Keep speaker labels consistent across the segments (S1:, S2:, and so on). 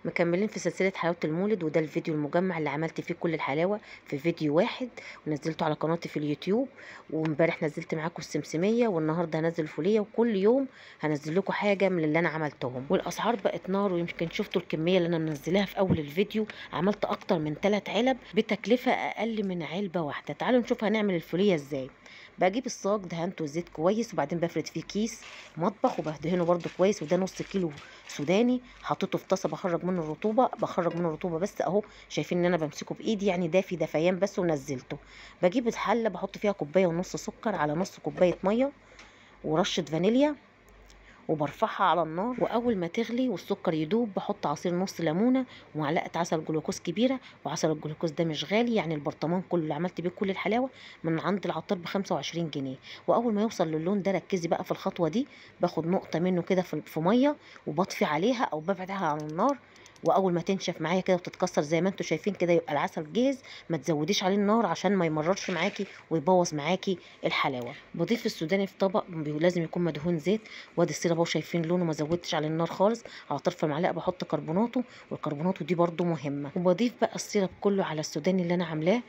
S1: مكملين في سلسلة حلاوة المولد، وده الفيديو المجمع اللي عملت فيه كل الحلاوة في فيديو واحد ونزلته على قناتي في اليوتيوب. وامبارح نزلت معاكم السمسمية، والنهاردة هنزل الفولية، وكل يوم هنزل لكم حاجة من اللي انا عملتهم. والاسعار بقت نار، ويمكن شفتوا الكمية اللي انا منزلاها في اول الفيديو. عملت اكتر من 3 علب بتكلفة اقل من علبة واحدة. تعالوا نشوف هنعمل الفولية ازاي. بجيب الصاج دهنته زيت كويس، وبعدين بفرد فيه كيس مطبخ وبدهنه برده كويس. وده نص كيلو سوداني حطيته في طاسه بخرج منه الرطوبه بس اهو. شايفين ان انا بمسكه بايدي، يعني دافي دفيان بس، ونزلته. بجيب الحله بحط فيها كوبايه ونص سكر على نص كوبايه ميه ورشه فانيليا، وبرفعها على النار. واول ما تغلي والسكر يدوب بحط عصير نص ليمونه ومعلقه عسل جلوكوز كبيره. وعسل الجلوكوز ده مش غالي، يعني البرطمان كله اللي عملت بيه كل الحلاوه من عند العطار ب25 جنيه. واول ما يوصل للون ده ركزي بقى في الخطوه دي، باخد نقطه منه كده في ميه وبطفي عليها او ببعدها عن النار. واول ما تنشف معايا كده وتتكسر زي ما انتم شايفين كده يبقى العسل جاهز. ما تزوديش عليه النار عشان ما يمررش معاكي ويبوظ معاكي الحلاوه. بضيف السوداني في طبق لازم يكون مدهون زيت. وادي السيرب اهو، شايفين لونه، ما زودتش على النار خالص. على طرف المعلقه بحط كربوناتو، والكربوناتو دي برده مهمه. وبضيف بقى السيرب كله على السوداني اللي انا عاملاه،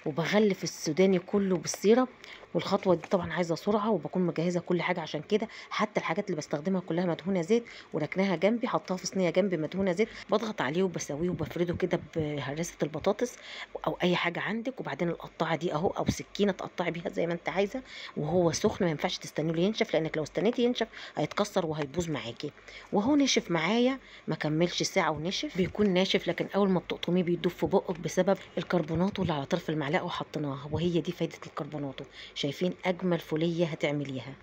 S1: وبغلف السوداني كله بالسيرب. والخطوه دي طبعا عايزه سرعه، وبكون مجهزه كل حاجه عشان كده. حتى الحاجات اللي بستخدمها كلها مدهونه زيت، وركناها جنبي، حطاها في صينيه جنبي مدهونه زيت. بضغط عليه وبسويه وبفرده كده بهراسه البطاطس او اي حاجه عندك. وبعدين القطاعه دي اهو، او سكينه تقطعي بيها زي ما انت عايزه. وهو سخن ما ينفعش تستنيه ينشف، لانك لو استنيتي ينشف هيتكسر وهيبوظ معاكي. وهو نشف معايا، ما كملش ساعه ونشف. بيكون ناشف، لكن اول ما بتقطميه بيدوب في بقك بسبب الكربوناتو اللي على طرف المعلقه وحطيناها. وهي دي فايده الكربوناتو. شايفين اجمل فوليه هتعمليها.